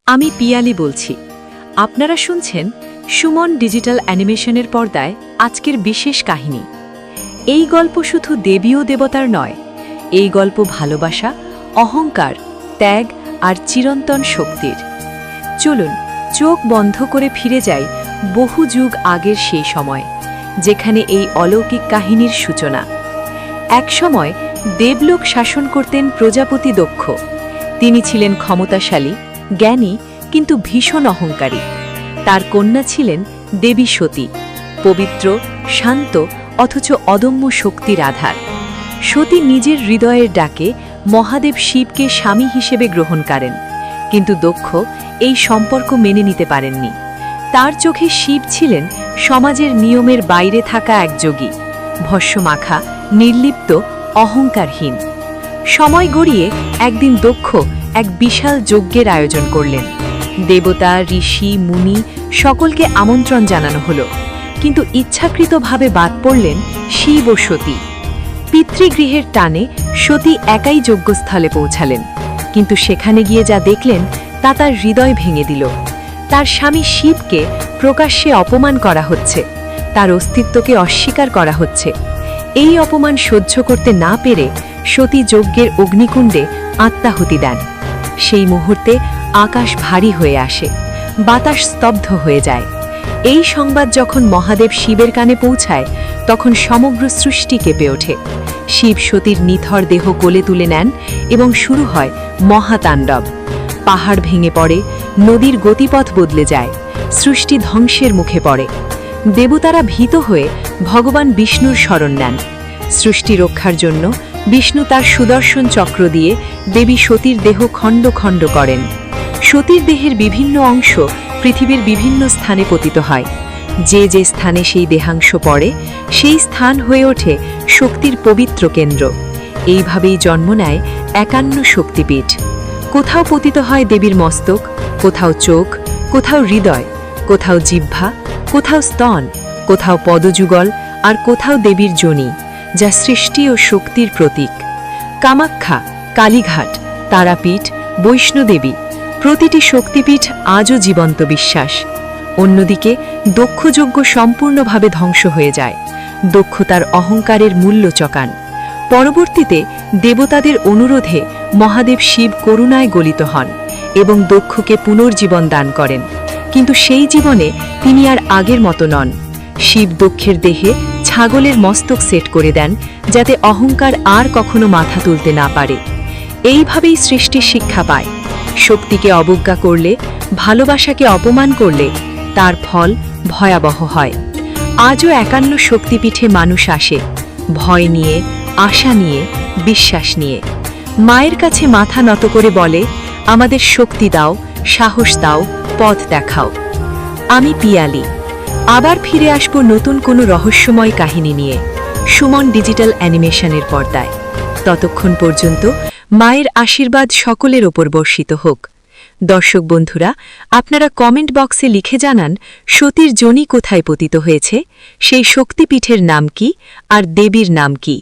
আমি পিয়ালি বলছি। আপনারা শুনছেন সুমন ডিজিটাল অ্যানিমেশনের পর্দায় আজকের বিশেষ কাহিনী। এই গল্প শুধু দেবী ও দেবতার নয়, এই গল্প ভালোবাসা, অহংকার, ত্যাগ আর চিরন্তন শক্তির। চলুন চোখ বন্ধ করে ফিরে যাই বহু যুগ আগের সেই সময়, যেখানে এই অলৌকিক কাহিনীর সূচনা। একসময় দেবলোক শাসন করতেন প্রজাপতি দক্ষ। তিনি ছিলেন ক্ষমতাশালী, জ্ঞানী, কিন্তু ভীষণ অহংকারী। তার কন্যা ছিলেন দেবী সতী, পবিত্র, শান্ত, অথচ অদম্য শক্তির আধার। সতী নিজের হৃদয়ের ডাকে মহাদেব শিবকে স্বামী হিসেবে গ্রহণ করেন, কিন্তু দক্ষ এই সম্পর্ক মেনে নিতে পারেননি। তার চোখে শিব ছিলেন সমাজের নিয়মের বাইরে থাকা এক যোগী, ভস্মমাখা, নির্লিপ্ত, অহংকারহীন। সময় গড়িয়ে একদিন দক্ষ এক বিশাল যজ্ঞের আয়োজন করলেন। দেবতা, ঋষি, মুনি সকলকে আমন্ত্রণ জানানো হলো, কিন্তু ইচ্ছাকৃতভাবে বাদ পড়লেন শিব ও সতী। পিতৃগৃহের টানে সতী একাই যজ্ঞস্থলে পৌঁছালেন, কিন্তু সেখানে গিয়ে যা দেখলেন তা তার হৃদয় ভেঙে দিল। তার স্বামী শিবকে প্রকাশ্যে অপমান করা হচ্ছে, তার অস্তিত্বকে অস্বীকার করা হচ্ছে। এই অপমান সহ্য করতে না পেরে সতী যজ্ঞের অগ্নিকুণ্ডে আত্মাহুতি দেন। সেই মুহূর্তে আকাশ ভারী হয়ে আসে, বাতাস স্তব্ধ হয়ে যায়। এই সংবাদ যখন মহাদেব শিবের কানে পৌঁছায়, তখন সমগ্র সৃষ্টি কেঁপে ওঠে। শিব সতীর নিথর দেহ কোলে তুলে নেন এবং শুরু হয় মহাতাণ্ডব। পাহাড় ভেঙে পড়ে, নদীর গতিপথ বদলে যায়, সৃষ্টি ধ্বংসের মুখে পড়ে। দেবতারা ভীত হয়ে ভগবান বিষ্ণুর শরণ নেন। সৃষ্টি রক্ষার জন্য বিষ্ণু তার সুদর্শন চক্র দিয়ে দেবী সতীর দেহ খণ্ড খণ্ড করেন। সতীর দেহের বিভিন্ন অংশ পৃথিবীর বিভিন্ন স্থানে পতিত হয়। যে যে স্থানে সেই দেহাংশ পড়ে, সেই স্থান হয়ে ওঠে শক্তির পবিত্র কেন্দ্র। এইভাবেই জন্ম নেয় ৫১ শক্তিপীঠ। কোথাও পতিত হয় দেবীর মস্তক, কোথাও চোখ, কোথাও হৃদয়, কোথাও জিহ্বা, কোথাও স্তন, কোথাও পদযুগল, আর কোথাও দেবীর যোনি, যা সৃষ্টি ও শক্তির প্রতীক। কামাখ্যা, কালীঘাট, তারাপীঠ, বৈষ্ণোদেবী প্রতিটি শক্তিপীঠ আজও জীবন্ত বিশ্বাস। অন্যদিকে দক্ষযজ্ঞ সম্পূর্ণভাবে ধ্বংস হয়ে যায়। দক্ষ তার অহংকারের মূল্য চকান। পরবর্তীতে দেবতাদের অনুরোধে মহাদেব শিব করুণায় গলিত হন এবং দক্ষকে পুনর্জীবন দান করেন, কিন্তু সেই জীবনে তিনি আর আগের মতো নন। শিব দক্ষের দেহে ছাগলের মস্তক সেট করে দেন, যাতে অহংকার আর কখনো মাথা তুলতে না পারে। এইভাবেই সৃষ্টির শিক্ষা পায়, শক্তিকে অবজ্ঞা করলে, ভালোবাসাকে অপমান করলে তার ফল ভয়াবহ হয়। আজও ৫১ শক্তিপীঠে মানুষ আসে, ভয় নিয়ে, আশা নিয়ে, বিশ্বাস নিয়ে। মায়ের কাছে মাথা নত করে বলে, আমাদের শক্তি দাও, সাহস দাও, পথ দেখাও। আমি পিয়ালি। আবার ফিরে আসব নতুন কোনো রহস্যময় কাহিনী নিয়ে, সুমন ডিজিটাল অ্যানিমেশনের পর্দায়। ততক্ষণ পর্যন্ত মায়ের আশীর্বাদ সকলের ওপর বর্ষিত হোক। দর্শক বন্ধুরা, আপনারা কমেন্ট বক্সে লিখে জানান সতীর যোনি কোথায় পতিত হয়েছে, সেই শক্তিপীঠের নাম কি, আর দেবীর নাম কি।